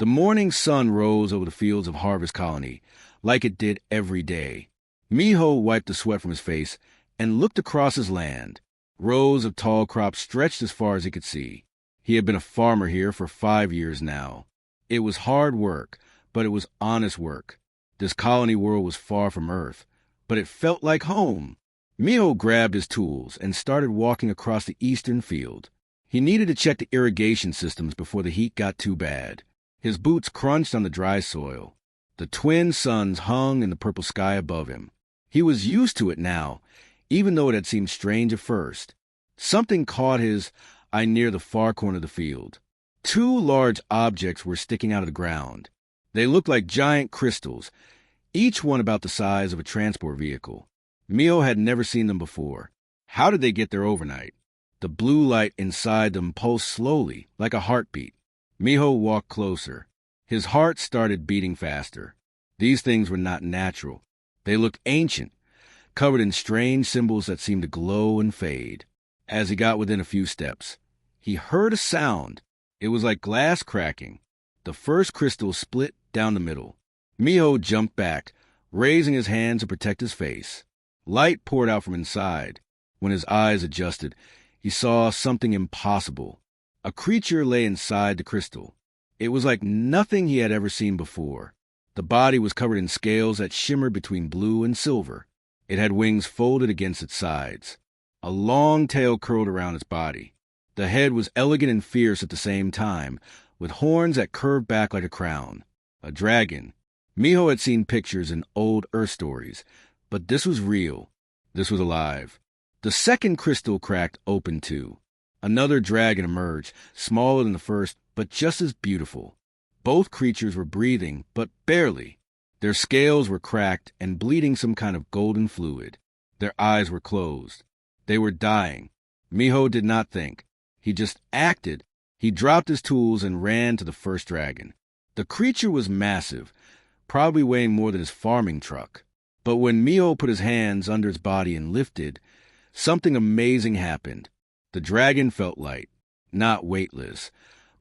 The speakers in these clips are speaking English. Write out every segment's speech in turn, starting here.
The morning sun rose over the fields of Harvest Colony, like it did every day. Miho wiped the sweat from his face and looked across his land. Rows of tall crops stretched as far as he could see. He had been a farmer here for 5 years now. It was hard work, but it was honest work. This colony world was far from Earth, but it felt like home. Miho grabbed his tools and started walking across the eastern field. He needed to check the irrigation systems before the heat got too bad. His boots crunched on the dry soil. The twin suns hung in the purple sky above him. He was used to it now, even though it had seemed strange at first. Something caught his eye near the far corner of the field. 2 large objects were sticking out of the ground. They looked like giant crystals, each one about the size of a transport vehicle. Miho had never seen them before. How did they get there overnight? The blue light inside them pulsed slowly, like a heartbeat. Miho walked closer. His heart started beating faster. These things were not natural. They looked ancient, covered in strange symbols that seemed to glow and fade. As he got within a few steps, he heard a sound. It was like glass cracking. The first crystal split down the middle. Miho jumped back, raising his hand to protect his face. Light poured out from inside. When his eyes adjusted, he saw something impossible. A creature lay inside the crystal. It was like nothing he had ever seen before. The body was covered in scales that shimmered between blue and silver. It had wings folded against its sides. A long tail curled around its body. The head was elegant and fierce at the same time, with horns that curved back like a crown. A dragon. Miho had seen pictures in old Earth stories, but this was real. This was alive. The second crystal cracked open too. Another dragon emerged, smaller than the first, but just as beautiful. Both creatures were breathing, but barely. Their scales were cracked and bleeding some kind of golden fluid. Their eyes were closed. They were dying. Miho did not think. He just acted. He dropped his tools and ran to the first dragon. The creature was massive, probably weighing more than his farming truck. But when Miho put his hands under its body and lifted, something amazing happened. The dragon felt light, not weightless,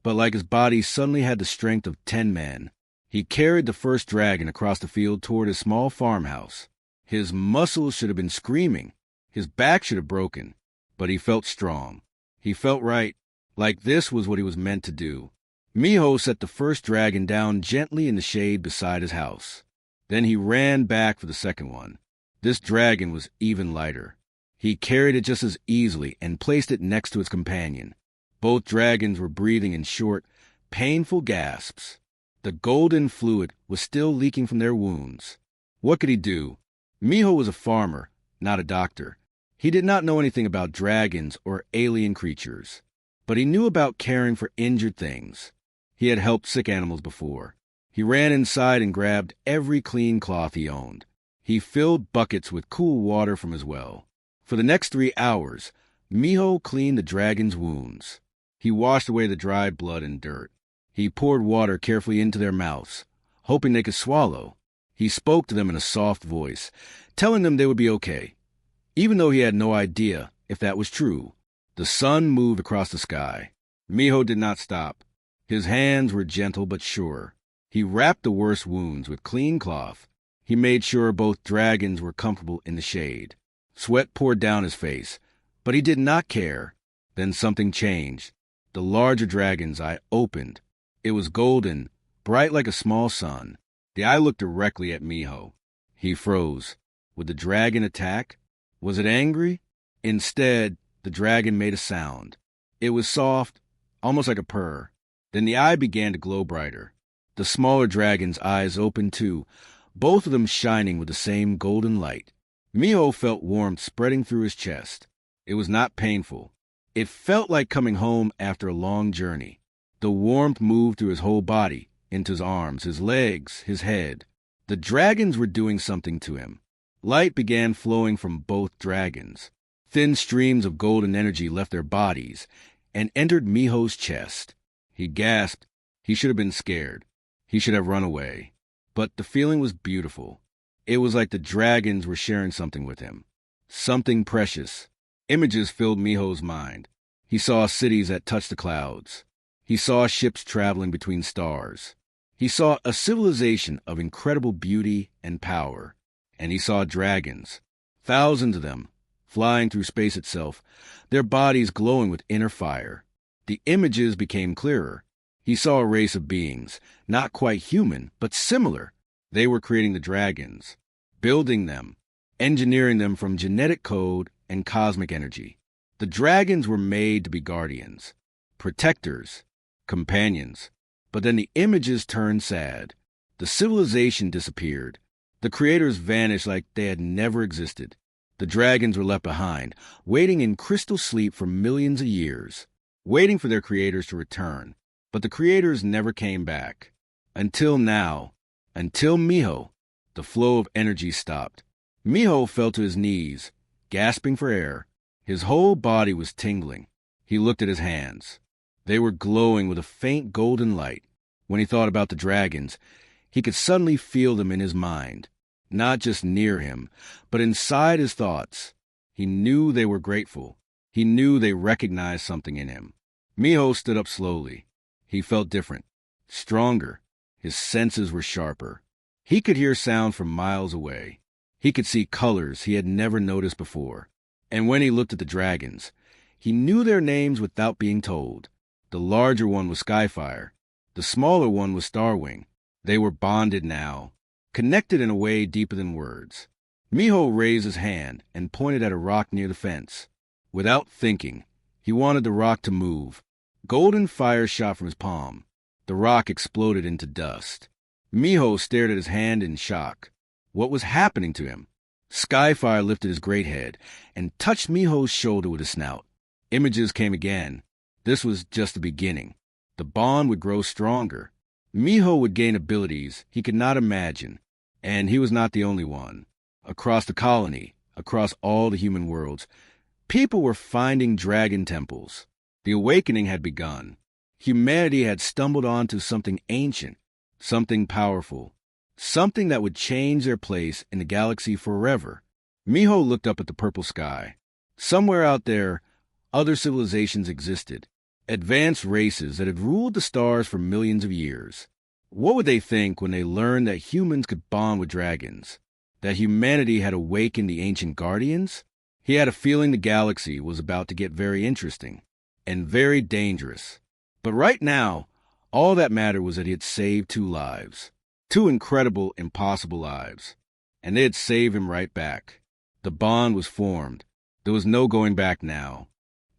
but like his body suddenly had the strength of 10 men. He carried the first dragon across the field toward his small farmhouse. His muscles should have been screaming. His back should have broken, but he felt strong. He felt right, like this was what he was meant to do. Miho set the first dragon down gently in the shade beside his house. Then he ran back for the second one. This dragon was even lighter. He carried it just as easily and placed it next to its companion. Both dragons were breathing in short, painful gasps. The golden fluid was still leaking from their wounds. What could he do? Miho was a farmer, not a doctor. He did not know anything about dragons or alien creatures, but he knew about caring for injured things. He had helped sick animals before. He ran inside and grabbed every clean cloth he owned. He filled buckets with cool water from his well. For the next 3 hours, Miho cleaned the dragon's wounds. He washed away the dried blood and dirt. He poured water carefully into their mouths, hoping they could swallow. He spoke to them in a soft voice, telling them they would be okay. Even though he had no idea if that was true, the sun moved across the sky. Miho did not stop. His hands were gentle but sure. He wrapped the worst wounds with clean cloth. He made sure both dragons were comfortable in the shade. Sweat poured down his face, but he did not care. Then something changed. The larger dragon's eye opened. It was golden, bright like a small sun. The eye looked directly at Miho. He froze. Would the dragon attack? Was it angry? Instead, the dragon made a sound. It was soft, almost like a purr. Then the eye began to glow brighter. The smaller dragon's eyes opened too, both of them shining with the same golden light. Miho felt warmth spreading through his chest. It was not painful. It felt like coming home after a long journey. The warmth moved through his whole body, into his arms, his legs, his head. The dragons were doing something to him. Light began flowing from both dragons. Thin streams of golden energy left their bodies and entered Miho's chest. He gasped. He should have been scared. He should have run away. But the feeling was beautiful. It was like the dragons were sharing something with him. Something precious. Images filled Miho's mind. He saw cities that touched the clouds. He saw ships traveling between stars. He saw a civilization of incredible beauty and power, and he saw dragons, thousands of them, flying through space itself, their bodies glowing with inner fire. The images became clearer. He saw a race of beings, not quite human, but similar. They were creating the dragons, building them, engineering them from genetic code and cosmic energy. The dragons were made to be guardians, protectors, companions. But then the images turned sad. The civilization disappeared. The creators vanished like they had never existed. The dragons were left behind, waiting in crystal sleep for millions of years, waiting for their creators to return. But the creators never came back. Until now. Until Miho. The flow of energy stopped. Miho fell to his knees, gasping for air. His whole body was tingling. He looked at his hands. They were glowing with a faint golden light. When he thought about the dragons, he could suddenly feel them in his mind, not just near him, but inside his thoughts. He knew they were grateful. He knew they recognized something in him. Miho stood up slowly. He felt different, stronger. His senses were sharper. He could hear sound from miles away. He could see colors he had never noticed before. And when he looked at the dragons, he knew their names without being told. The larger one was Skyfire. The smaller one was Starwing. They were bonded now, connected in a way deeper than words. Miho raised his hand and pointed at a rock near the fence. Without thinking, he wanted the rock to move. Golden fire shot from his palm. The rock exploded into dust. Miho stared at his hand in shock. What was happening to him? Skyfire lifted his great head and touched Miho's shoulder with his snout. Images came again. This was just the beginning. The bond would grow stronger. Miho would gain abilities he could not imagine, and he was not the only one. Across the colony, across all the human worlds, people were finding dragon temples. The awakening had begun. Humanity had stumbled onto something ancient, something powerful, something that would change their place in the galaxy forever. Miho looked up at the purple sky. Somewhere out there, other civilizations existed, advanced races that had ruled the stars for millions of years. What would they think when they learned that humans could bond with dragons, that humanity had awakened the ancient guardians? He had a feeling the galaxy was about to get very interesting and very dangerous. But right now, all that mattered was that he had saved 2 lives. 2 incredible, impossible lives. And they had saved him right back. The bond was formed. There was no going back now.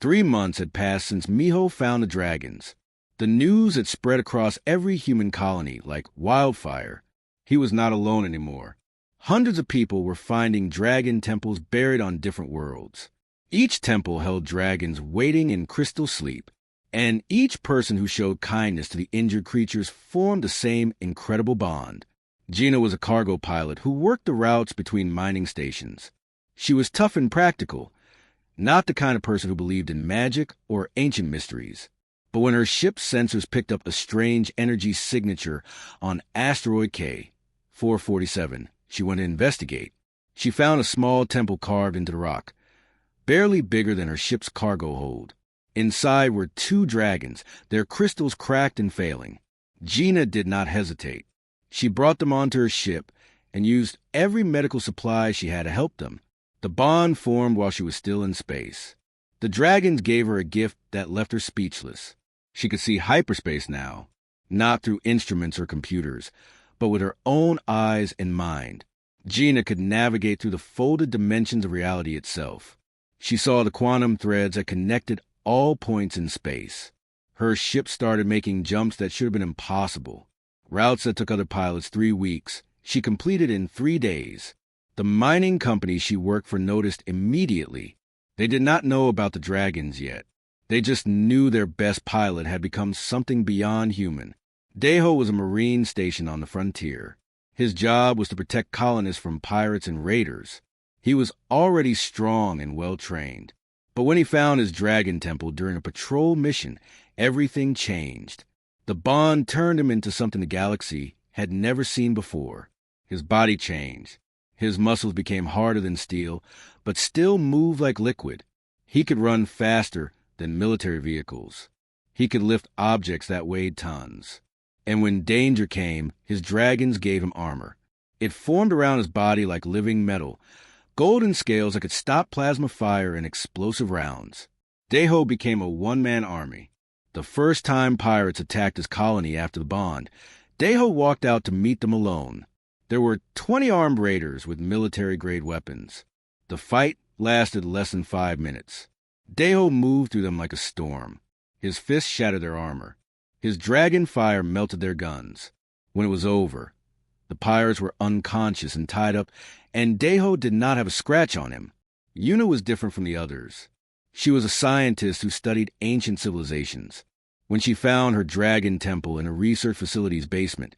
3 months had passed since Miho found the dragons. The news had spread across every human colony like wildfire. He was not alone anymore. Hundreds of people were finding dragon temples buried on different worlds. Each temple held dragons waiting in crystal sleep, and each person who showed kindness to the injured creatures formed the same incredible bond. Gina was a cargo pilot who worked the routes between mining stations. She was tough and practical, not the kind of person who believed in magic or ancient mysteries. But when her ship's sensors picked up a strange energy signature on asteroid K-447, she went to investigate. She found a small temple carved into the rock, barely bigger than her ship's cargo hold. Inside were 2 dragons, their crystals cracked and failing. Gina did not hesitate. She brought them onto her ship and used every medical supply she had to help them. The bond formed while she was still in space. The dragons gave her a gift that left her speechless. She could see hyperspace now, not through instruments or computers, but with her own eyes and mind. Gina could navigate through the folded dimensions of reality itself. She saw the quantum threads that connected all points in space. Her ship started making jumps that should have been impossible. Routes that took other pilots 3 weeks, she completed in 3 days. The mining company she worked for noticed immediately. They did not know about the dragons yet. They just knew their best pilot had become something beyond human. Deho was a marine station on the frontier. His job was to protect colonists from pirates and raiders. He was already strong and well-trained. But when he found his dragon temple during a patrol mission, everything changed. The bond turned him into something the galaxy had never seen before. His body changed. His muscles became harder than steel, but still moved like liquid. He could run faster than military vehicles. He could lift objects that weighed tons. And when danger came, his dragons gave him armor. It formed around his body like living metal, golden scales that could stop plasma fire and explosive rounds. Deho became a one-man army. The first time pirates attacked his colony after the bond, Deho walked out to meet them alone. There were 20 armed raiders with military-grade weapons. The fight lasted less than 5 minutes. Deho moved through them like a storm. His fists shattered their armor. His dragon fire melted their guns. When it was over, the pirates were unconscious and tied up, and Deho did not have a scratch on him. Yuna was different from the others. She was a scientist who studied ancient civilizations. When she found her dragon temple in a research facility's basement,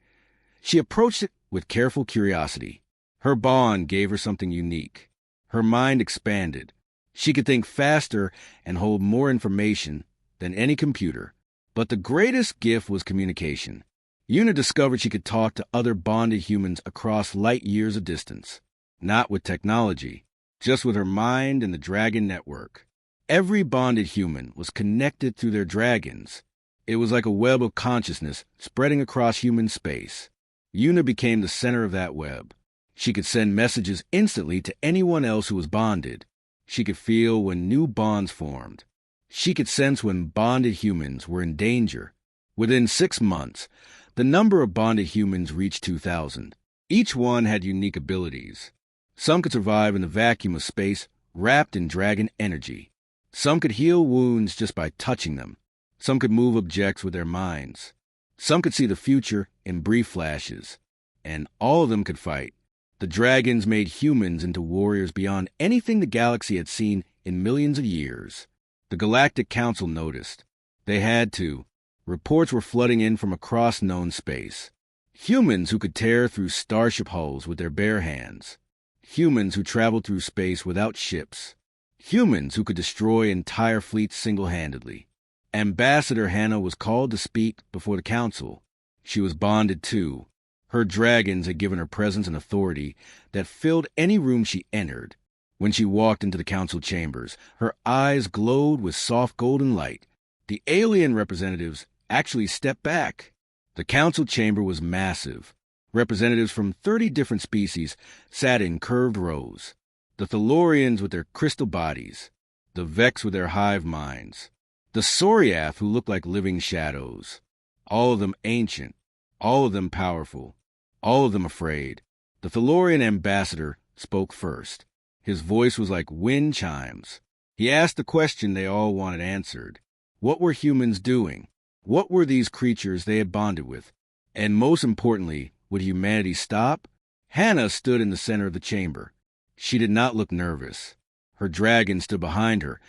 she approached it with careful curiosity. Her bond gave her something unique. Her mind expanded. She could think faster and hold more information than any computer. But the greatest gift was communication. Yuna discovered she could talk to other bonded humans across light years of distance. Not with technology, just with her mind and the dragon network. Every bonded human was connected through their dragons. It was like a web of consciousness spreading across human space. Yuna became the center of that web. She could send messages instantly to anyone else who was bonded. She could feel when new bonds formed. She could sense when bonded humans were in danger. Within 6 months, the number of bonded humans reached 2,000. Each one had unique abilities. Some could survive in the vacuum of space, wrapped in dragon energy. Some could heal wounds just by touching them. Some could move objects with their minds. Some could see the future in brief flashes. And all of them could fight. The dragons made humans into warriors beyond anything the galaxy had seen in millions of years. The Galactic Council noticed. They had to. Reports were flooding in from across known space. Humans who could tear through starship hulls with their bare hands. Humans who traveled through space without ships. Humans who could destroy entire fleets single-handedly. Ambassador Hannah was called to speak before the council. She was bonded too. Her dragons had given her presence and authority that filled any room she entered. When she walked into the council chambers, her eyes glowed with soft golden light. The alien representatives actually stepped back. The council chamber was massive. Representatives from 30 different species sat in curved rows. The Thalorians with their crystal bodies. The Vex with their hive minds. The Soriath who looked like living shadows. All of them ancient. All of them powerful. All of them afraid. The Thalorian ambassador spoke first. His voice was like wind chimes. He asked the question they all wanted answered. What were humans doing? What were these creatures they had bonded with? And most importantly, would humanity stop? Hannah stood in the center of the chamber. She did not look nervous. Her dragons stood behind her,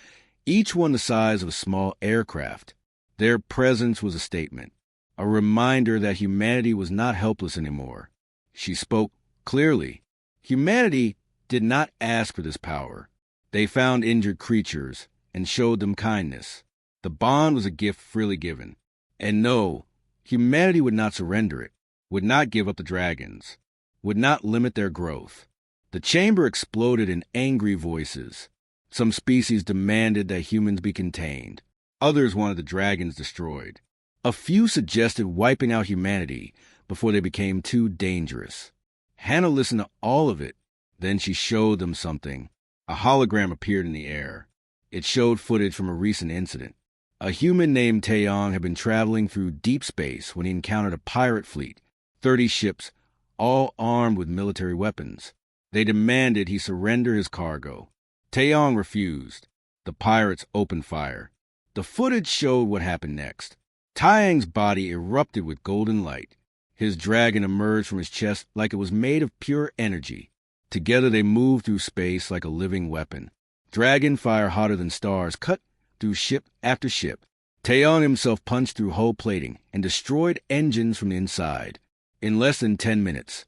each one the size of a small aircraft. Their presence was a statement, a reminder that humanity was not helpless anymore. She spoke clearly. Humanity did not ask for this power. They found injured creatures and showed them kindness. The bond was a gift freely given. And no, humanity would not surrender it, would not give up the dragons, would not limit their growth. The chamber exploded in angry voices. Some species demanded that humans be contained. Others wanted the dragons destroyed. A few suggested wiping out humanity before they became too dangerous. Hannah listened to all of it. Then she showed them something. A hologram appeared in the air. It showed footage from a recent incident. A human named Taeyong had been traveling through deep space when he encountered a pirate fleet, 30 ships, all armed with military weapons. They demanded he surrender his cargo. Taeyong refused. The pirates opened fire. The footage showed what happened next. Taeyong's body erupted with golden light. His dragon emerged from his chest like it was made of pure energy. Together they moved through space like a living weapon. Dragon fire hotter than stars cut through ship after ship. Taeyong himself punched through hull plating and destroyed engines from the inside. In less than 10 minutes,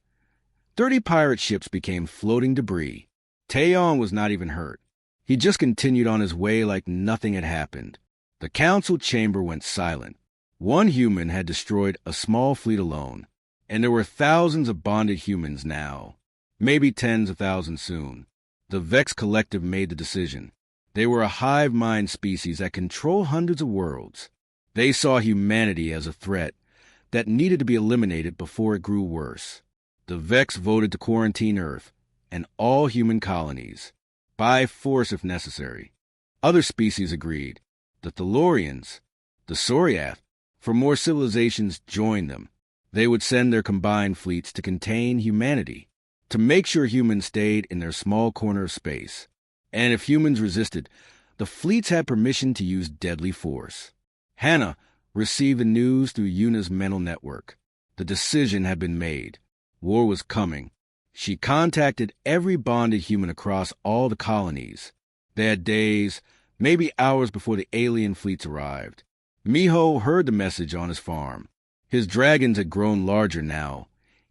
30 pirate ships became floating debris. Taeyong was not even hurt. He just continued on his way like nothing had happened. The council chamber went silent. One human had destroyed a small fleet alone, and there were thousands of bonded humans now. Maybe tens of thousands soon. The Vex Collective made the decision. They were a hive mind species that control hundreds of worlds. They saw humanity as a threat, that needed to be eliminated before it grew worse. The Vex voted to quarantine Earth and all human colonies, by force if necessary. Other species agreed. The Tellurians, the Sauriath, for more civilizations joined them. They would send their combined fleets to contain humanity, to make sure humans stayed in their small corner of space. And if humans resisted, the fleets had permission to use deadly force. Hannah received the news through Yuna's mental network. The decision had been made. War was coming. She contacted every bonded human across all the colonies. They had days, maybe hours before the alien fleets arrived. Miho heard the message on his farm. His dragons had grown larger now,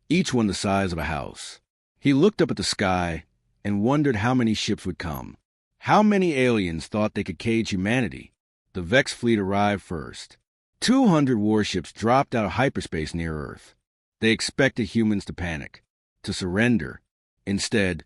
each one the size of a house. He looked up at the sky and wondered how many ships would come. How many aliens thought they could cage humanity? The Vex fleet arrived first. 200 warships dropped out of hyperspace near Earth. They expected humans to panic, to surrender. Instead,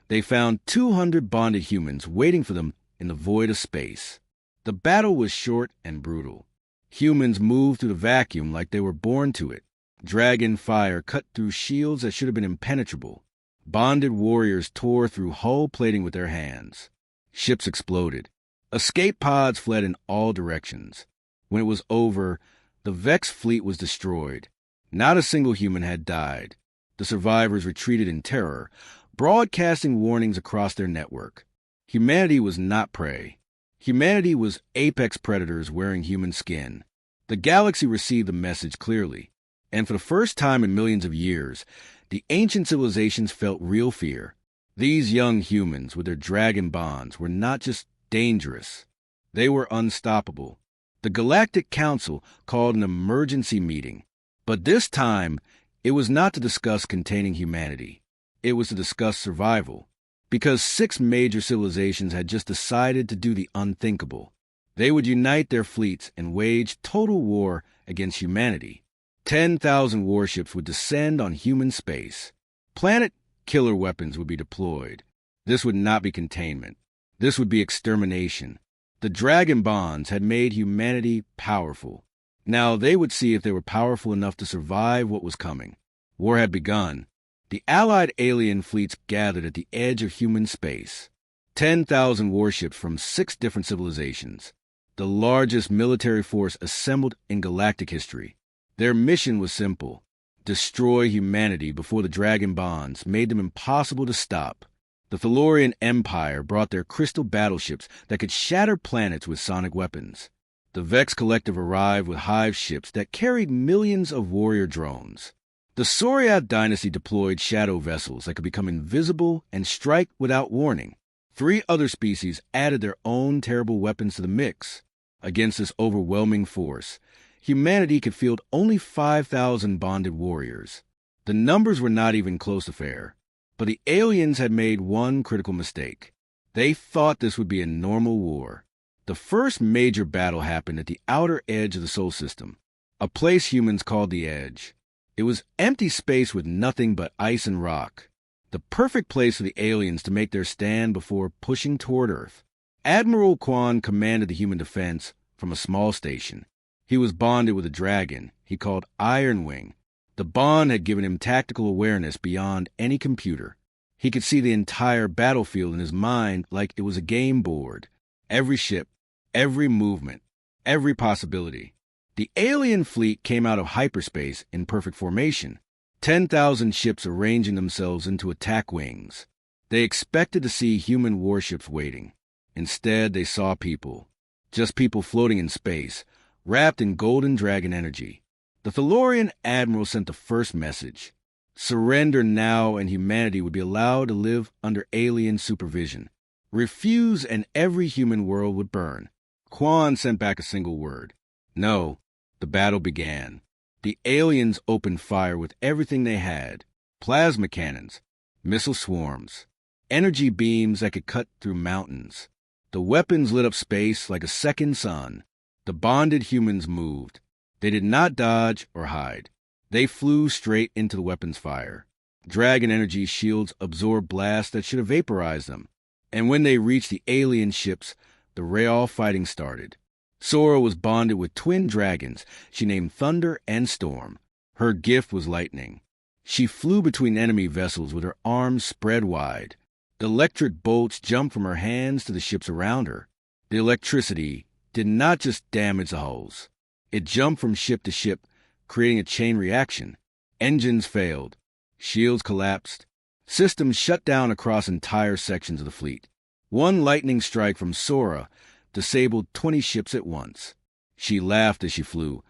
they found 200 bonded humans waiting for them in the void of space. The battle was short and brutal. Humans moved through the vacuum like they were born to it. Dragon fire cut through shields that should have been impenetrable. Bonded warriors tore through hull plating with their hands. Ships exploded. Escape pods fled in all directions. When it was over, the Vex fleet was destroyed. Not a single human had died. The survivors retreated in terror, broadcasting warnings across their network. Humanity was not prey. Humanity was apex predators wearing human skin. The galaxy received the message clearly, and for the first time in millions of years, the ancient civilizations felt real fear. These young humans, with their dragon bonds, were not just dangerous. They were unstoppable. The Galactic Council called an emergency meeting. But this time, it was not to discuss containing humanity. It was to discuss survival. Because 6 major civilizations had just decided to do the unthinkable. They would unite their fleets and wage total war against humanity. 10,000 warships would descend on human space. Planet killer weapons would be deployed. This would not be containment. This would be extermination. The dragon bonds had made humanity powerful. Now they would see if they were powerful enough to survive what was coming. War had begun. The allied alien fleets gathered at the edge of human space. 10,000 warships from 6 different civilizations. The largest military force assembled in galactic history. Their mission was simple: destroy humanity before the dragon bonds made them impossible to stop. The Tellurian Empire brought their crystal battleships that could shatter planets with sonic weapons. The Vex Collective arrived with hive ships that carried millions of warrior drones. The Sauriath dynasty deployed shadow vessels that could become invisible and strike without warning. 3 other species added their own terrible weapons to the mix. Against this overwhelming force, humanity could field only 5,000 bonded warriors. The numbers were not even close to fair. But the aliens had made one critical mistake. They thought this would be a normal war. The first major battle happened at the outer edge of the Sol system, a place humans called the Edge. It was empty space with nothing but ice and rock, the perfect place for the aliens to make their stand before pushing toward Earth. Admiral Quan commanded the human defense from a small station. He was bonded with a dragon he called Ironwing. The bond had given him tactical awareness beyond any computer. He could see the entire battlefield in his mind like it was a game board. Every ship, every movement, every possibility. The alien fleet came out of hyperspace in perfect formation, 10,000 ships arranging themselves into attack wings. They expected to see human warships waiting. Instead, they saw people. Just people floating in space, wrapped in golden dragon energy. The Tellurian admiral sent the first message. Surrender now and humanity would be allowed to live under alien supervision. Refuse and every human world would burn. Quan sent back a single word. No. The battle began. The aliens opened fire with everything they had. Plasma cannons, missile swarms, energy beams that could cut through mountains. The weapons lit up space like a second sun. The bonded humans moved. They did not dodge or hide. They flew straight into the weapons' fire. Dragon energy shields absorbed blasts that should have vaporized them. And when they reached the alien ships, the real fighting started. Sora was bonded with twin dragons she named Thunder and Storm. Her gift was lightning. She flew between enemy vessels with her arms spread wide. The electric bolts jumped from her hands to the ships around her. The electricity did not just damage the hulls. It jumped from ship to ship, creating a chain reaction. Engines failed. Shields collapsed. Systems shut down across entire sections of the fleet. One lightning strike from Sora disabled 20 ships at once. She laughed as she flew,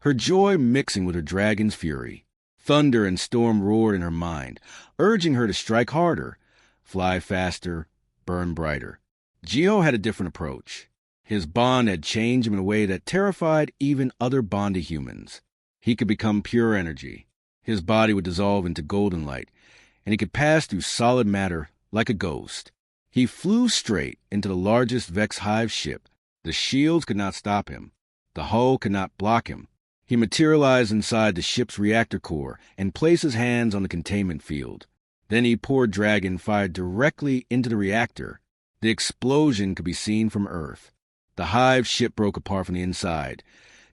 her joy mixing with her dragon's fury. Thunder and storm roared in her mind, urging her to strike harder, fly faster, burn brighter. Geo had a different approach. His bond had changed him in a way that terrified even other bonded humans. He could become pure energy. His body would dissolve into golden light, and he could pass through solid matter like a ghost. He flew straight into the largest Vex Hive ship. The shields could not stop him. The hull could not block him. He materialized inside the ship's reactor core and placed his hands on the containment field. Then he poured dragon fire directly into the reactor. The explosion could be seen from Earth. The Hive ship broke apart from the inside,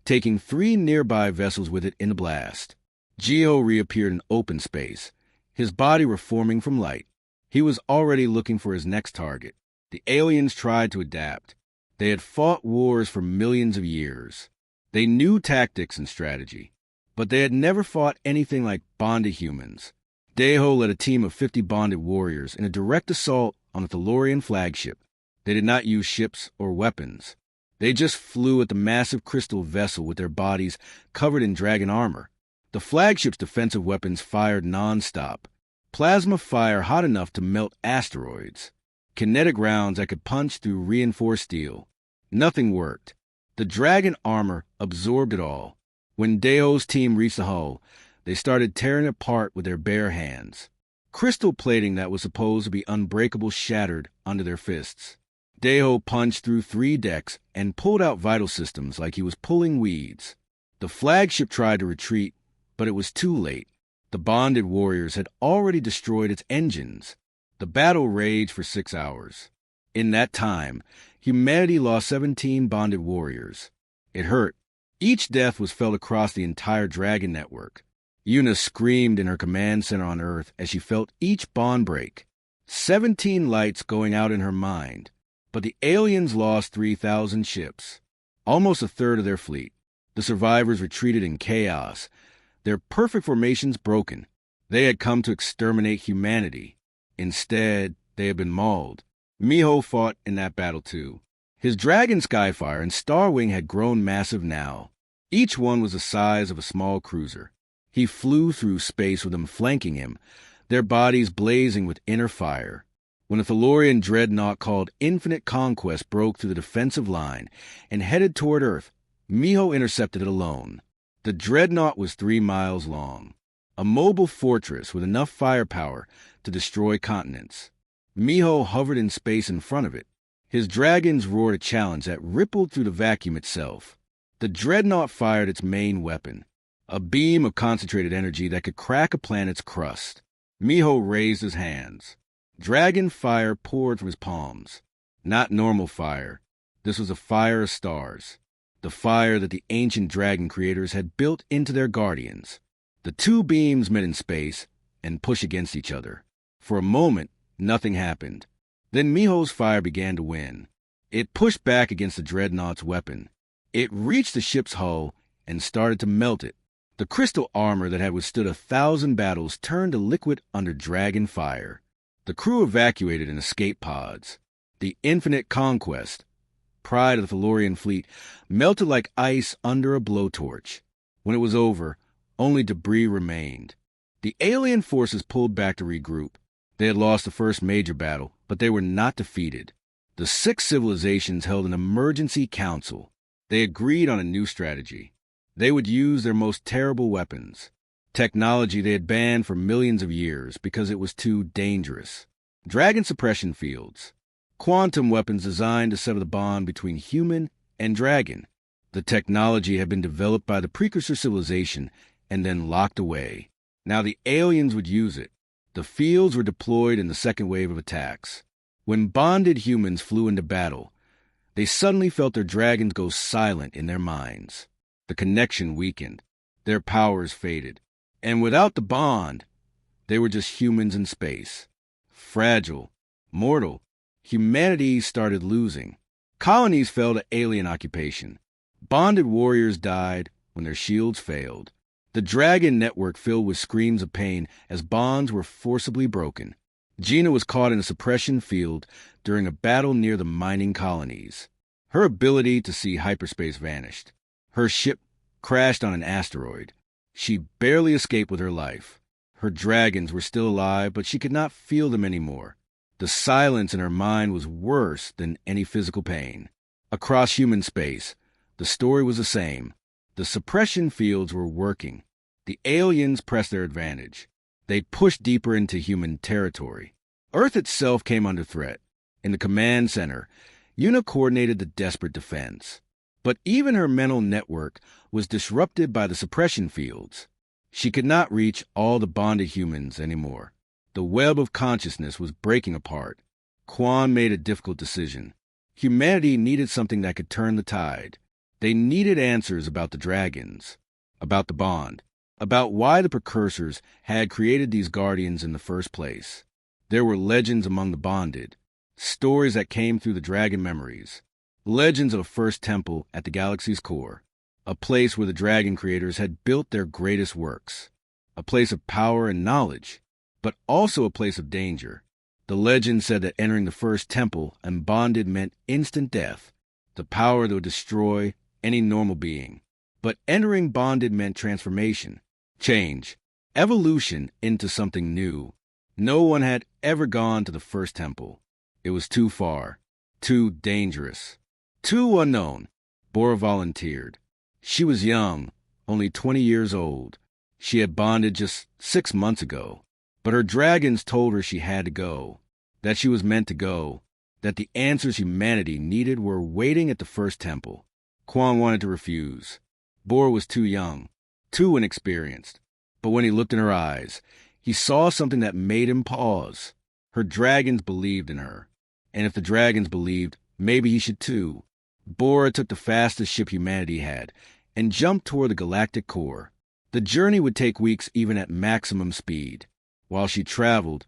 taking 3 nearby vessels with it in the blast. Geo reappeared in open space, his body reforming from light. He was already looking for his next target. The aliens tried to adapt. They had fought wars for millions of years. They knew tactics and strategy, but they had never fought anything like bonded humans. Deho led a team of 50 bonded warriors in a direct assault on the Thalorian flagship. They did not use ships or weapons. They just flew at the massive crystal vessel with their bodies covered in dragon armor. The flagship's defensive weapons fired non-stop. Plasma fire hot enough to melt asteroids. Kinetic rounds that could punch through reinforced steel. Nothing worked. The dragon armor absorbed it all. When Deho's team reached the hull, they started tearing it apart with their bare hands. Crystal plating that was supposed to be unbreakable shattered under their fists. Deho punched through 3 decks and pulled out vital systems like he was pulling weeds. The flagship tried to retreat, but it was too late. The bonded warriors had already destroyed its engines. The battle raged for 6 hours. In that time, humanity lost 17 bonded warriors. It hurt. Each death was felt across the entire Dragon network. Yuna screamed in her command center on Earth as she felt each bond break. 17 lights going out in her mind. But the aliens lost 3,000 ships, almost a third of their fleet. The survivors retreated in chaos, their perfect formations broken. They had come to exterminate humanity. Instead, they had been mauled. Miho fought in that battle too. His dragon Skyfire and Starwing had grown massive now. Each one was the size of a small cruiser. He flew through space with them flanking him, their bodies blazing with inner fire. When a Thalorian dreadnought called Infinite Conquest broke through the defensive line and headed toward Earth, Miho intercepted it alone. The dreadnought was 3 miles long, a mobile fortress with enough firepower to destroy continents. Miho hovered in space in front of it. His dragons roared a challenge that rippled through the vacuum itself. The dreadnought fired its main weapon, a beam of concentrated energy that could crack a planet's crust. Miho raised his hands. Dragon fire poured from his palms. Not normal fire. This was a fire of stars. The fire that the ancient dragon creators had built into their guardians. The 2 beams met in space and pushed against each other. For a moment, nothing happened. Then Miho's fire began to win. It pushed back against the dreadnought's weapon. It reached the ship's hull and started to melt it. The crystal armor that had withstood 1,000 battles turned to liquid under dragon fire. The crew evacuated in escape pods. The Infinite Conquest, pride of the Thalorian fleet, melted like ice under a blowtorch. When it was over, only debris remained. The alien forces pulled back to regroup. They had lost the first major battle, but they were not defeated. The 6 civilizations held an emergency council. They agreed on a new strategy. They would use their most terrible weapons. Technology they had banned for millions of years because it was too dangerous. Dragon suppression fields. Quantum weapons designed to sever the bond between human and dragon. The technology had been developed by the precursor civilization and then locked away. Now the aliens would use it. The fields were deployed in the second wave of attacks. When bonded humans flew into battle, they suddenly felt their dragons go silent in their minds. The connection weakened. Their powers faded. And without the bond, they were just humans in space. Fragile, mortal. Humanity started losing. Colonies fell to alien occupation. Bonded warriors died when their shields failed. The dragon network filled with screams of pain as bonds were forcibly broken. Gina was caught in a suppression field during a battle near the mining colonies. Her ability to see hyperspace vanished. Her ship crashed on an asteroid. She barely escaped with her life. Her dragons were still alive, but she could not feel them anymore. The silence in her mind was worse than any physical pain. Across human space, the story was the same. The suppression fields were working. The aliens pressed their advantage. They pushed deeper into human territory. Earth itself came under threat. In the command center, Una coordinated the desperate defense. But even her mental network was disrupted by the suppression fields. She could not reach all the bonded humans anymore. The web of consciousness was breaking apart. Quan made a difficult decision. Humanity needed something that could turn the tide. They needed answers about the dragons, about the bond, about why the precursors had created these guardians in the first place. There were legends among the bonded, stories that came through the dragon memories, legends of a first temple at the galaxy's core, a place where the dragon creators had built their greatest works, a place of power and knowledge, but also a place of danger. The legend said that entering the first temple and bonded meant instant death, the power that would destroy any normal being. But entering bonded meant transformation, change, evolution into something new. No one had ever gone to the first temple. It was too far, too dangerous, too unknown. Bora volunteered. She was young, only 20 years old. She had bonded just 6 months ago. But her dragons told her she had to go, that she was meant to go, that the answers humanity needed were waiting at the first temple. Quan wanted to refuse. Bora was too young, too inexperienced. But when he looked in her eyes, he saw something that made him pause. Her dragons believed in her. And if the dragons believed, maybe he should too. Bora took the fastest ship humanity had and jumped toward the galactic core. The journey would take weeks even at maximum speed. While she traveled,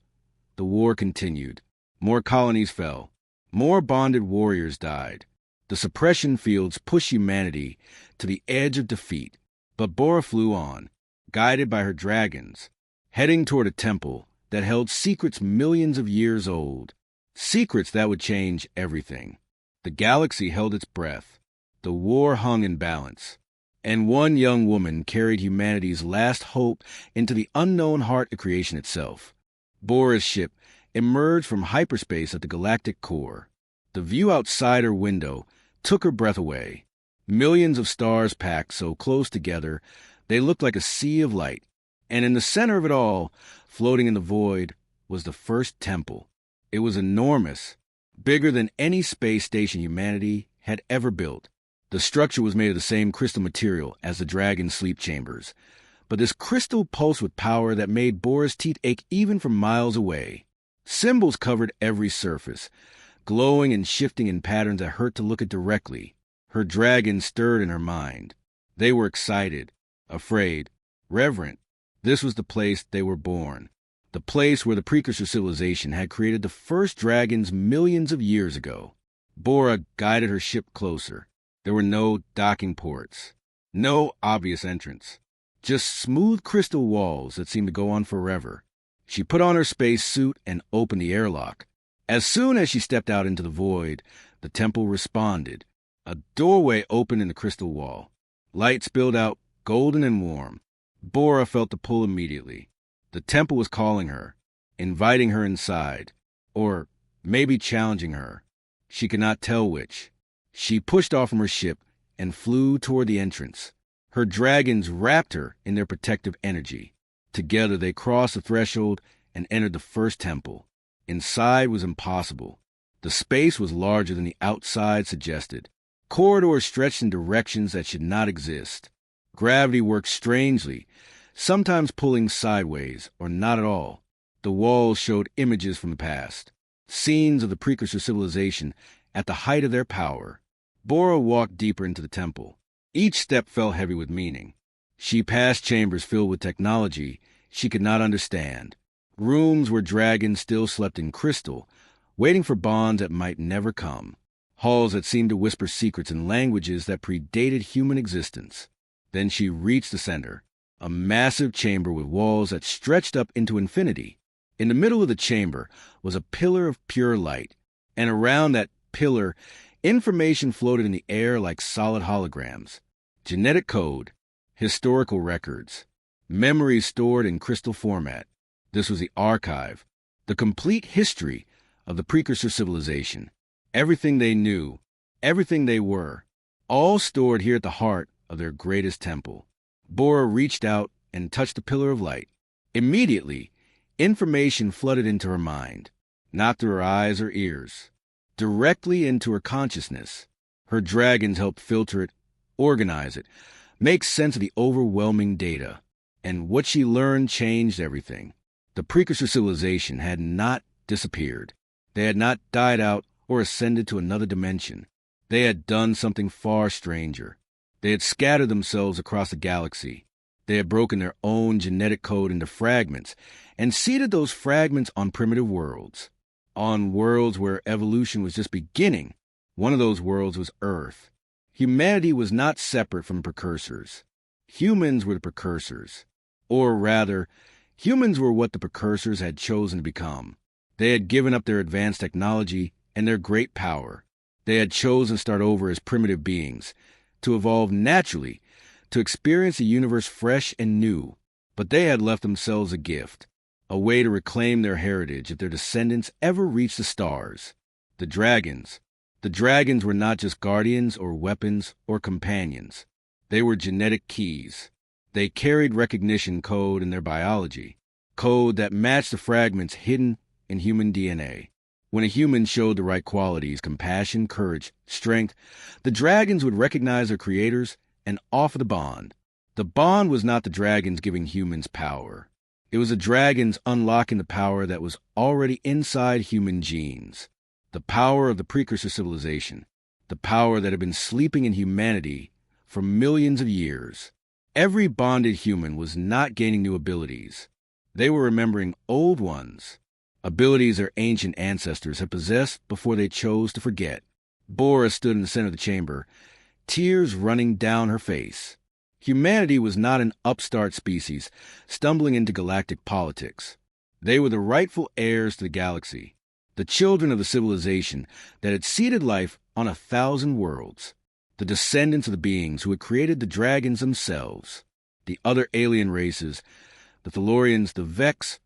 the war continued. More colonies fell. More bonded warriors died. The suppression fields pushed humanity to the edge of defeat. But Bora flew on, guided by her dragons, heading toward a temple that held secrets millions of years old. Secrets that would change everything. The galaxy held its breath. The war hung in balance. And one young woman carried humanity's last hope into the unknown heart of creation itself. Bora's ship emerged from hyperspace at the galactic core. The view outside her window took her breath away. Millions of stars packed so close together, they looked like a sea of light. And in the center of it all, floating in the void, was the first temple. It was enormous, bigger than any space station humanity had ever built. The structure was made of the same crystal material as the dragon's sleep chambers, but this crystal pulsed with power that made Bora's teeth ache even from miles away. Symbols covered every surface, glowing and shifting in patterns that hurt to look at directly. Her dragons stirred in her mind. They were excited, afraid, reverent. This was the place they were born, the place where the precursor civilization had created the first dragons millions of years ago. Bora guided her ship closer. There were no docking ports, no obvious entrance, just smooth crystal walls that seemed to go on forever. She put on her space suit and opened the airlock. As soon as she stepped out into the void, the temple responded. A doorway opened in the crystal wall. Light spilled out, golden and warm. Bora felt the pull immediately. The temple was calling her, inviting her inside, or maybe challenging her. She could not tell which. She pushed off from her ship and flew toward the entrance. Her dragons wrapped her in their protective energy. Together they crossed the threshold and entered the first temple. Inside was impossible. The space was larger than the outside suggested. Corridors stretched in directions that should not exist. Gravity worked strangely, sometimes pulling sideways or not at all. The walls showed images from the past, scenes of the precursor civilization at the height of their power. Bora walked deeper into the temple. Each step felt heavy with meaning. She passed chambers filled with technology she could not understand, rooms where dragons still slept in crystal, waiting for bonds that might never come, halls that seemed to whisper secrets in languages that predated human existence. Then she reached the center, a massive chamber with walls that stretched up into infinity. In the middle of the chamber was a pillar of pure light, and around that pillar, information floated in the air like solid holograms. Genetic code, historical records, memories stored in crystal format. This was the archive, the complete history of the precursor civilization. Everything they knew, everything they were, all stored here at the heart of their greatest temple. Bora reached out and touched the pillar of light. Immediately, information flooded into her mind, not through her eyes or ears, directly into her consciousness. Her dragons helped filter it, organize it, make sense of the overwhelming data. And what she learned changed everything. The precursor civilization had not disappeared. They had not died out or ascended to another dimension. They had done something far stranger. They had scattered themselves across the galaxy. They had broken their own genetic code into fragments and seeded those fragments on primitive worlds, on worlds where evolution was just beginning. One of those worlds was Earth. Humanity was not separate from precursors. Humans were the precursors. Or rather, humans were what the precursors had chosen to become. They had given up their advanced technology and their great power. They had chosen to start over as primitive beings, to evolve naturally, to experience a universe fresh and new. But they had left themselves a gift, a way to reclaim their heritage if their descendants ever reached the stars. The dragons. The dragons were not just guardians or weapons or companions. They were genetic keys. They carried recognition code in their biology, code that matched the fragments hidden in human DNA. When a human showed the right qualities, compassion, courage, strength, the dragons would recognize their creators and offer the bond. The bond was not the dragons giving humans power. It was the dragons unlocking the power that was already inside human genes. The power of the precursor civilization. The power that had been sleeping in humanity for millions of years. Every bonded human was not gaining new abilities. They were remembering old ones. Abilities their ancient ancestors had possessed before they chose to forget. Bora stood in the center of the chamber, tears running down her face. Humanity was not an upstart species stumbling into galactic politics. They were the rightful heirs to the galaxy, the children of the civilization that had seeded life on 1,000 worlds, the descendants of the beings who had created the dragons themselves, the other alien races, the Thalorians, the Vex,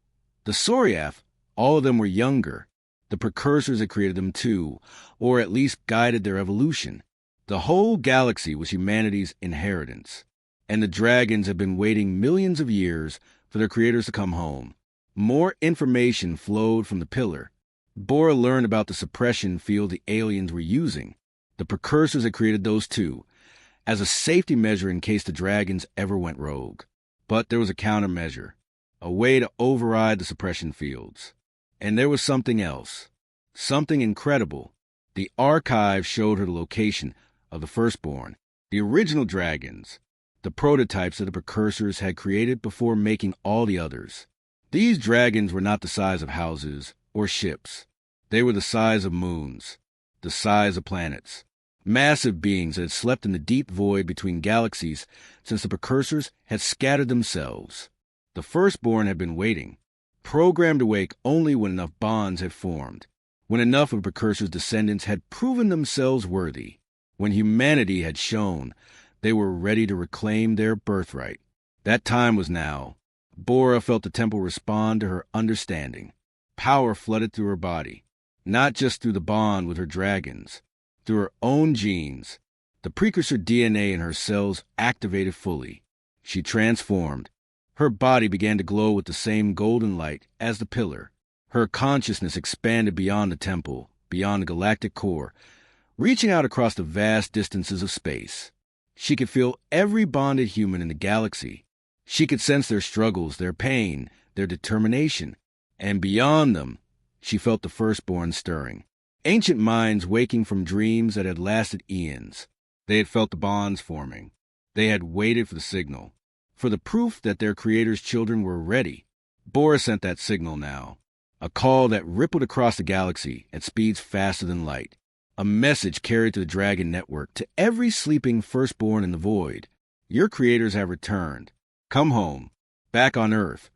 the Soriath. All of them were younger. The precursors had created them too, or at least guided their evolution. The whole galaxy was humanity's inheritance, and the dragons had been waiting millions of years for their creators to come home. More information flowed from the pillar. Bora learned about the suppression field the aliens were using. The precursors had created those too, as a safety measure in case the dragons ever went rogue. But there was a countermeasure, a way to override the suppression fields. And there was something else, something incredible. The archive showed her the location of the firstborn, the original dragons, the prototypes that the precursors had created before making all the others. These dragons were not the size of houses or ships. They were the size of moons, the size of planets, massive beings that had slept in the deep void between galaxies since the precursors had scattered themselves. The firstborn had been waiting, programmed to wake only when enough bonds had formed, when enough of Precursor's descendants had proven themselves worthy, when humanity had shown they were ready to reclaim their birthright. That time was now. Bora felt the temple respond to her understanding. Power flooded through her body, not just through the bond with her dragons, through her own genes. The precursor DNA in her cells activated fully. She transformed. Her body began to glow with the same golden light as the pillar. Her consciousness expanded beyond the temple, beyond the galactic core, reaching out across the vast distances of space. She could feel every bonded human in the galaxy. She could sense their struggles, their pain, their determination. And beyond them, she felt the firstborn stirring. Ancient minds waking from dreams that had lasted eons. They had felt the bonds forming. They had waited for the signal. for the proof that their creators' children were ready. Bora sent that signal now, a call that rippled across the galaxy at speeds faster than light, a message carried to the Dragon Network to every sleeping firstborn in the void. Your creators have returned. Come home, back on Earth.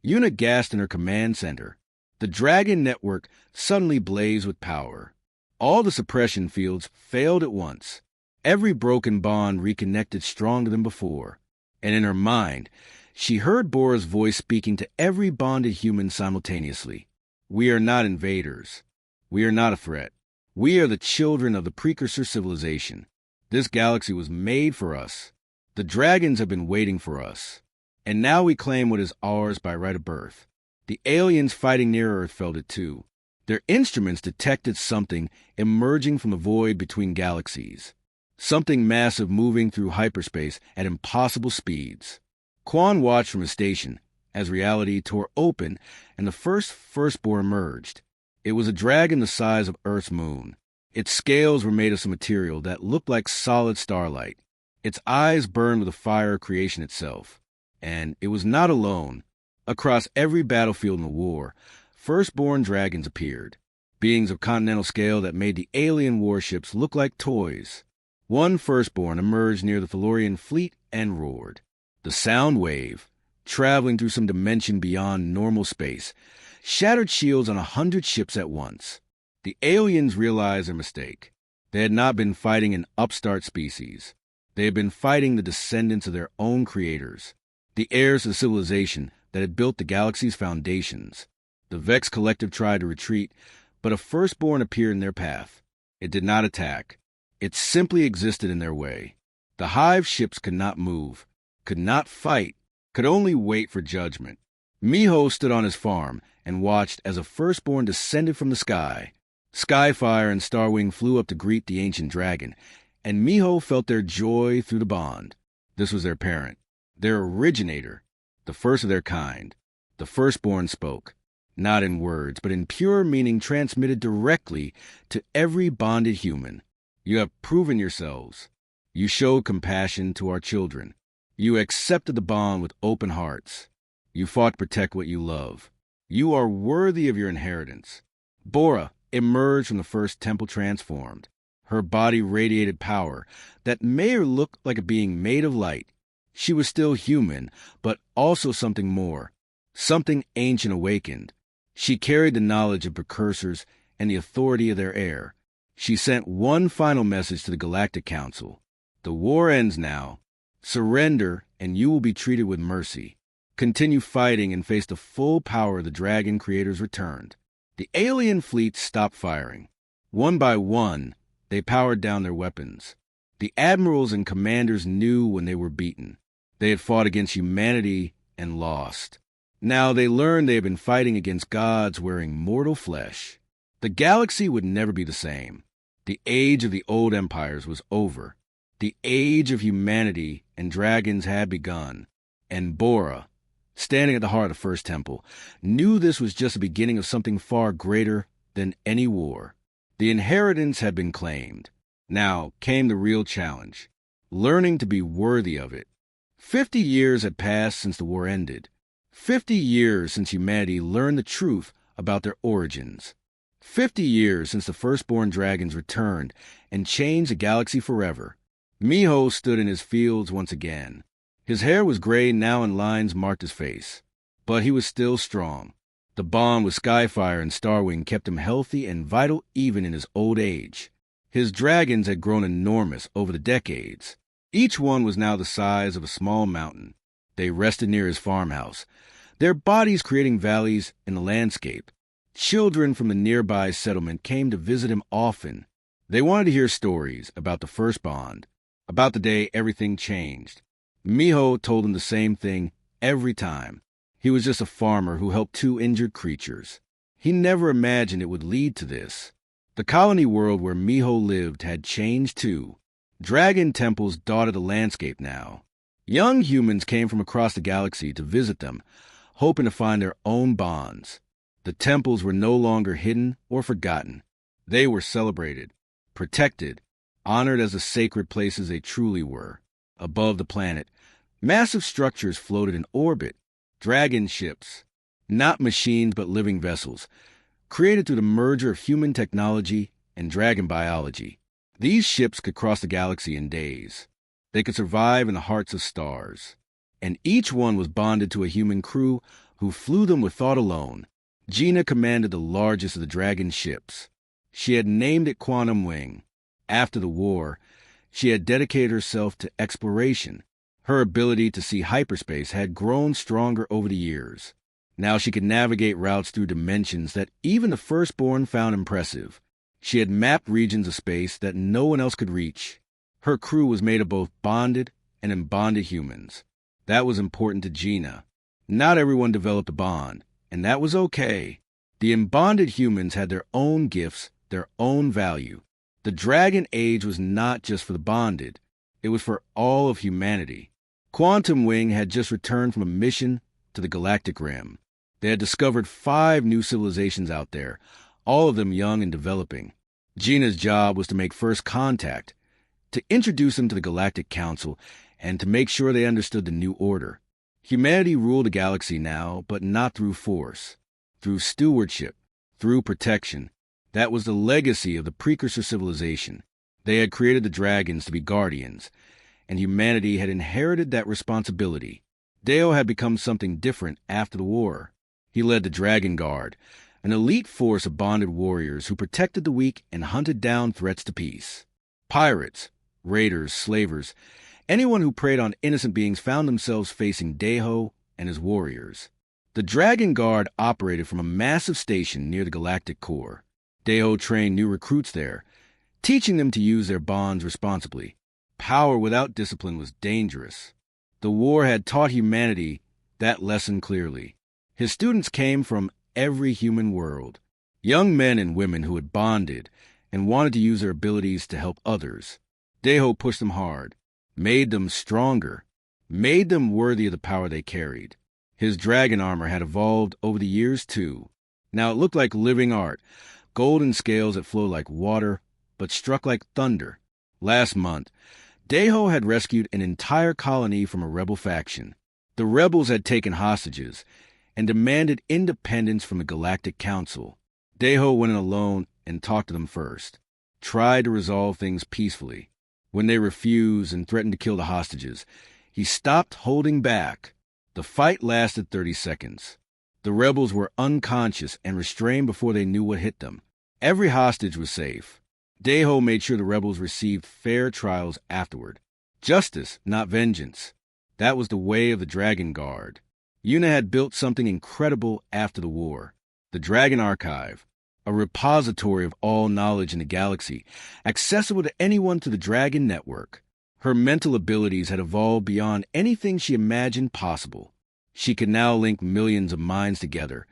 Una gasped in her command center. The Dragon Network suddenly blazed with power. All the suppression fields failed at once. Every broken bond reconnected stronger than before. And in her mind, she heard Bora's voice speaking to every bonded human simultaneously. We are not invaders. We are not a threat. We are the children of the precursor civilization. This galaxy was made for us. The dragons have been waiting for us. And now we claim what is ours by right of birth. The aliens fighting near Earth felt it too. Their instruments detected something emerging from the void between galaxies. Something massive moving through hyperspace at impossible speeds. Quan watched from his station as reality tore open and the firstborn emerged. It was a dragon the size of Earth's moon. Its scales were made of some material that looked like solid starlight. Its eyes burned with the fire of creation itself. And it was not alone. Across every battlefield in the war, firstborn dragons appeared, beings of continental scale that made the alien warships look like toys. One firstborn emerged near the Thalorian fleet and roared. The sound wave, traveling through some dimension beyond normal space, shattered shields on 100 ships at once. The aliens realized their mistake. They had not been fighting an upstart species. They had been fighting the descendants of their own creators, the heirs of the civilization that had built the galaxy's foundations. The Vex Collective tried to retreat, but a firstborn appeared in their path. It did not attack. It simply existed in their way. The Hive ships could not move, could not fight, could only wait for judgment. Miho stood on his farm and watched as a firstborn descended from the sky. Skyfire and Starwing flew up to greet the ancient dragon, and Miho felt their joy through the bond. This was their parent, their originator, the first of their kind. The firstborn spoke, not in words, but in pure meaning transmitted directly to every bonded human. You have proven yourselves. You showed compassion to our children. You accepted the bond with open hearts. You fought to protect what you love. You are worthy of your inheritance. Bora emerged from the first temple transformed. Her body radiated power that made her look like a being made of light. She was still human, but also something more, something ancient awakened. She carried the knowledge of precursors and the authority of their heir. She sent one final message to the Galactic Council. The war ends now. Surrender, and you will be treated with mercy. Continue fighting and face the full power of the dragon creators returned. The alien fleet stopped firing. One by one, they powered down their weapons. The admirals and commanders knew when they were beaten. They had fought against humanity and lost. Now they learned they had been fighting against gods wearing mortal flesh. The galaxy would never be the same. The age of the old empires was over. The age of humanity and dragons had begun. And Bora, standing at the heart of the First Temple, knew this was just the beginning of something far greater than any war. The inheritance had been claimed. Now came the real challenge, learning to be worthy of it. 50 years had passed since the war ended. 50 years since humanity learned the truth about their origins. 50 years since the firstborn dragons returned and changed the galaxy forever. Miho stood in his fields once again. His hair was gray now and lines marked his face. But he was still strong. The bond with Skyfire and Starwing kept him healthy and vital even in his old age. His dragons had grown enormous over the decades. Each one was now the size of a small mountain. They rested near his farmhouse, their bodies creating valleys in the landscape. Children from the nearby settlement came to visit him often. They wanted to hear stories about the first bond, about the day everything changed. Miho told them the same thing every time. He was just a farmer who helped 2 injured creatures. He never imagined it would lead to this. The colony world where Miho lived had changed too. Dragon temples dotted the landscape now. Young humans came from across the galaxy to visit them, hoping to find their own bonds. The temples were no longer hidden or forgotten. They were celebrated, protected, honored as the sacred places they truly were. Above the planet, Massive structures floated in orbit, dragon ships, not machines but living vessels, created through the merger of human technology and dragon biology. These ships could cross the galaxy in days. They could survive in the hearts of stars. And each one was bonded to a human crew who flew them with thought alone. Gina commanded the largest of the dragon ships. She had named it Quantum Wing. After the war, she had dedicated herself to exploration. Her ability to see hyperspace had grown stronger over the years. Now she could navigate routes through dimensions that even the firstborn found impressive. She had mapped regions of space that no one else could reach. Her crew was made of both bonded and unbonded humans. That was important to Gina. Not everyone developed a bond, and that was okay. The unbonded humans had their own gifts, their own value. The Dragon Age was not just for the bonded. It was for all of humanity. Quantum Wing had just returned from a mission to the Galactic Rim. They had discovered 5 new civilizations out there, all of them young and developing. Gina's job was to make first contact, to introduce them to the Galactic Council, and to make sure they understood the new order. Humanity ruled the galaxy now, but not through force, through stewardship, through protection. That was the legacy of the precursor civilization. They had created the dragons to be guardians, and humanity had inherited that responsibility. Deo had become something different after the war. He led the Dragon Guard, an elite force of bonded warriors who protected the weak and hunted down threats to peace. Pirates, raiders, slavers, anyone who preyed on innocent beings found themselves facing Deho and his warriors. The Dragon Guard operated from a massive station near the galactic core. Deho trained new recruits there, teaching them to use their bonds responsibly. Power without discipline was dangerous. The war had taught humanity that lesson clearly. His students came from every human world, young men and women who had bonded and wanted to use their abilities to help others. Deho pushed them hard, made them stronger, made them worthy of the power they carried. His dragon armor had evolved over the years, too. Now it looked like living art, golden scales that flowed like water, but struck like thunder. Last month, Deho had rescued an entire colony from a rebel faction. The rebels had taken hostages and demanded independence from the Galactic Council. Deho went in alone and talked to them first, tried to resolve things peacefully. When they refused and threatened to kill the hostages, he stopped holding back. The fight lasted 30 seconds. The rebels were unconscious and restrained before they knew what hit them. Every hostage was safe. Deho made sure the rebels received fair trials afterward. Justice, not vengeance. That was the way of the Dragon Guard. Yuna had built something incredible after the war. The Dragon Archive, a repository of all knowledge in the galaxy, accessible to anyone through the Dragon Network. Her mental abilities had evolved beyond anything she imagined possible. She could now link millions of minds together,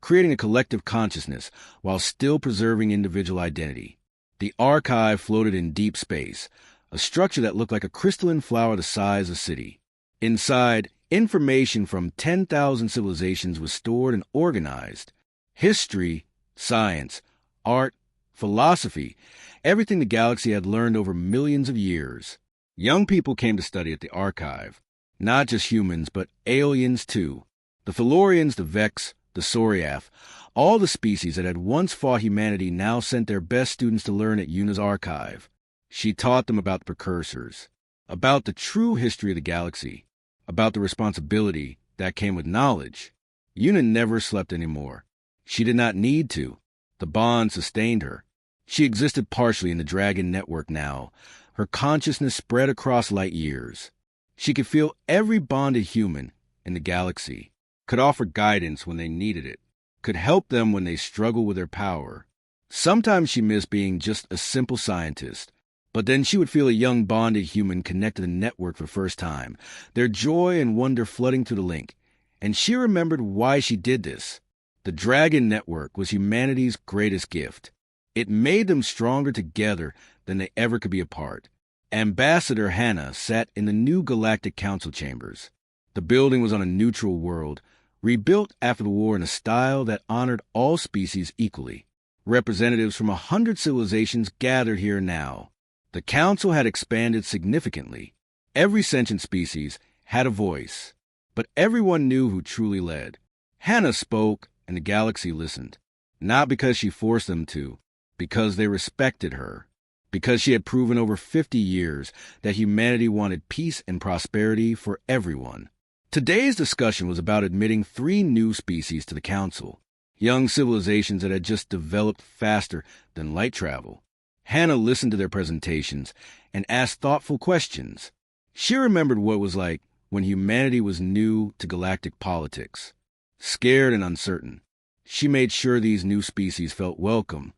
creating a collective consciousness while still preserving individual identity. The archive floated in deep space, a structure that looked like a crystalline flower the size of a city. Inside, information from 10,000 civilizations was stored and organized. History, science, art, philosophy, everything the galaxy had learned over millions of years. Young people came to study at the archive. Not just humans, but aliens too. The Thalorians, the Vex, the Soriath, all the species that had once fought humanity now sent their best students to learn at Yuna's archive. She taught them about the precursors, about the true history of the galaxy, about the responsibility that came with knowledge. Yuna never slept anymore. She did not need to. The bond sustained her. She existed partially in the Dragon Network now. Her consciousness spread across light years. She could feel every bonded human in the galaxy, could offer guidance when they needed it, could help them when they struggled with their power. Sometimes she missed being just a simple scientist, but then she would feel a young bonded human connect to the network for the first time, their joy and wonder flooding through the link. And she remembered why she did this. The Dragon Network was humanity's greatest gift. It made them stronger together than they ever could be apart. Ambassador Hannah sat in the new Galactic Council chambers. The building was on a neutral world, rebuilt after the war in a style that honored all species equally. Representatives from 100 civilizations gathered here now. The council had expanded significantly. Every sentient species had a voice, but everyone knew who truly led. Hannah spoke, and the galaxy listened. Not because she forced them to, because they respected her. Because she had proven over 50 years that humanity wanted peace and prosperity for everyone. Today's discussion was about admitting 3 new species to the Council, young civilizations that had just developed faster than light travel. Hannah listened to their presentations and asked thoughtful questions. She remembered what it was like when humanity was new to galactic politics, scared and uncertain. She made sure these new species felt welcome.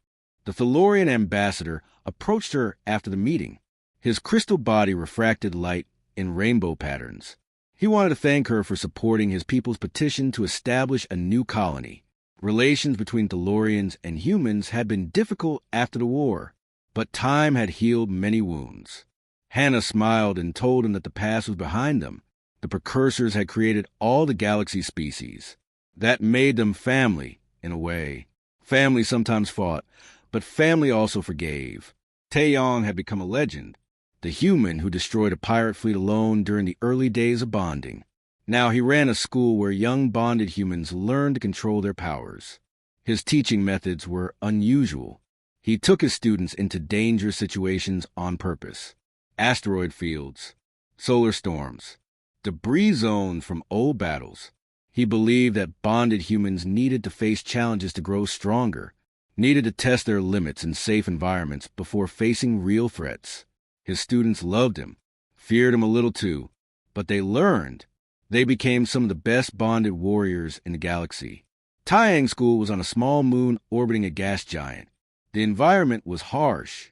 The Thalorian ambassador approached her after the meeting. His crystal body refracted light in rainbow patterns. He wanted to thank her for supporting his people's petition to establish a new colony. Relations between Thalorians and humans had been difficult after the war, but time had healed many wounds. Hannah smiled and told him that the past was behind them. The precursors had created all the galaxy species. That made them family, in a way. Family sometimes fought, but family also forgave. Taeyong had become a legend, the human who destroyed a pirate fleet alone during the early days of bonding. Now he ran a school where young bonded humans learned to control their powers. His teaching methods were unusual. He took his students into dangerous situations on purpose. Asteroid fields, solar storms, debris zones from old battles. He believed that bonded humans needed to face challenges to grow stronger, needed to test their limits in safe environments before facing real threats. His students loved him, feared him a little too, but they learned. They became some of the best bonded warriors in the galaxy. Taeyang School was on a small moon orbiting a gas giant. The environment was harsh,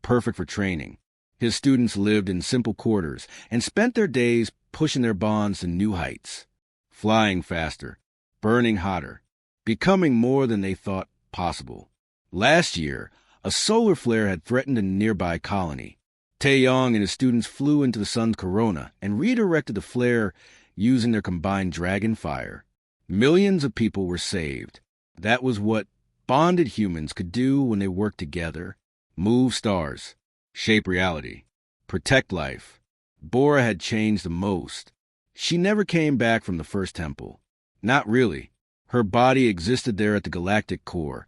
perfect for training. His students lived in simple quarters and spent their days pushing their bonds to new heights, flying faster, burning hotter, becoming more than they thought possible. Last year, a solar flare had threatened a nearby colony. Taeyong and his students flew into the sun's corona and redirected the flare using their combined dragon fire. Millions of people were saved. That was what bonded humans could do when they worked together. Move stars, shape reality, protect life. Bora had changed the most. She never came back from the first temple. Not really. Her body existed there at the galactic core,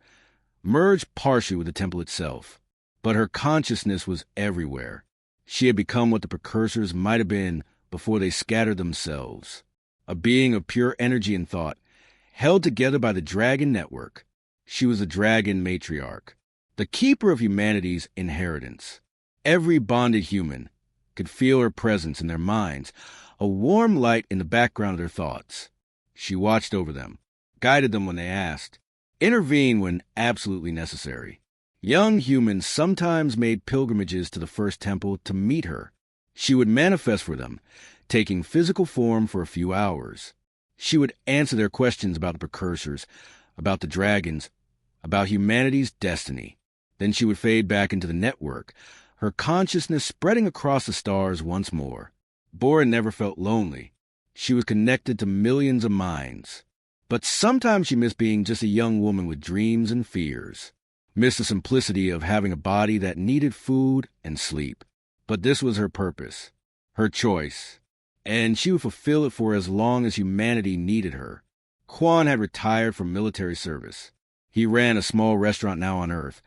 merged partially with the temple itself. But her consciousness was everywhere. She had become what the precursors might have been before they scattered themselves. A being of pure energy and thought, held together by the dragon network. She was a dragon matriarch, the keeper of humanity's inheritance. Every bonded human could feel her presence in their minds, a warm light in the background of their thoughts. She watched over them, guided them when they asked, intervened when absolutely necessary. Young humans sometimes made pilgrimages to the first temple to meet her. She would manifest for them, taking physical form for a few hours. She would answer their questions about the precursors, about the dragons, about humanity's destiny. Then she would fade back into the network, her consciousness spreading across the stars once more. Bora never felt lonely. She was connected to millions of minds. But sometimes she missed being just a young woman with dreams and fears. Missed the simplicity of having a body that needed food and sleep. But this was her purpose, her choice, and she would fulfill it for as long as humanity needed her. Quan had retired from military service. He ran a small restaurant now on Earth,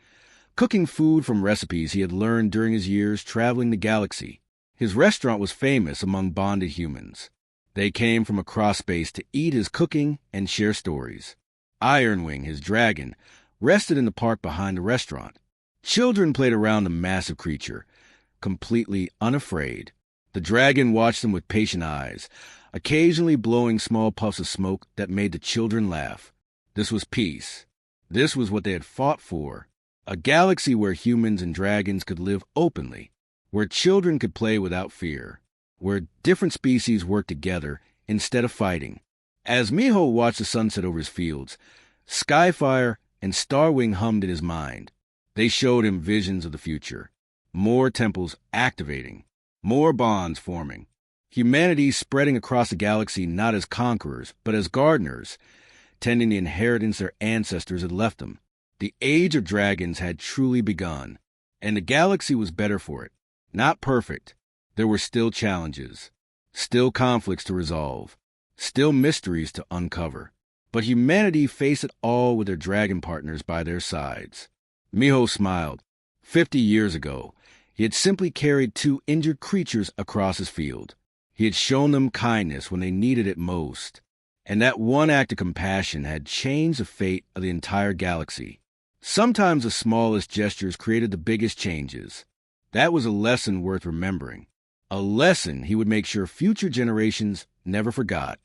cooking food from recipes he had learned during his years traveling the galaxy. His restaurant was famous among bonded humans. They came from across space to eat his cooking and share stories. Ironwing, his dragon, rested in the park behind the restaurant. Children played around the massive creature, completely unafraid. The dragon watched them with patient eyes, occasionally blowing small puffs of smoke that made the children laugh. This was peace. This was what they had fought for. A galaxy where humans and dragons could live openly, where children could play without fear, where different species worked together instead of fighting. As Miho watched the sunset over his fields, Skyfire and Starwing hummed in his mind. They showed him visions of the future. More temples activating, more bonds forming. Humanity spreading across the galaxy not as conquerors, but as gardeners, tending the inheritance their ancestors had left them. The age of dragons had truly begun, and the galaxy was better for it. Not perfect. There were still challenges. Still conflicts to resolve. Still mysteries to uncover. But humanity faced it all with their dragon partners by their sides. Miho smiled. 50 years ago, he had simply carried two injured creatures across his field. He had shown them kindness when they needed it most. And that one act of compassion had changed the fate of the entire galaxy. Sometimes the smallest gestures created the biggest changes. That was a lesson worth remembering. A lesson he would make sure future generations never forgot.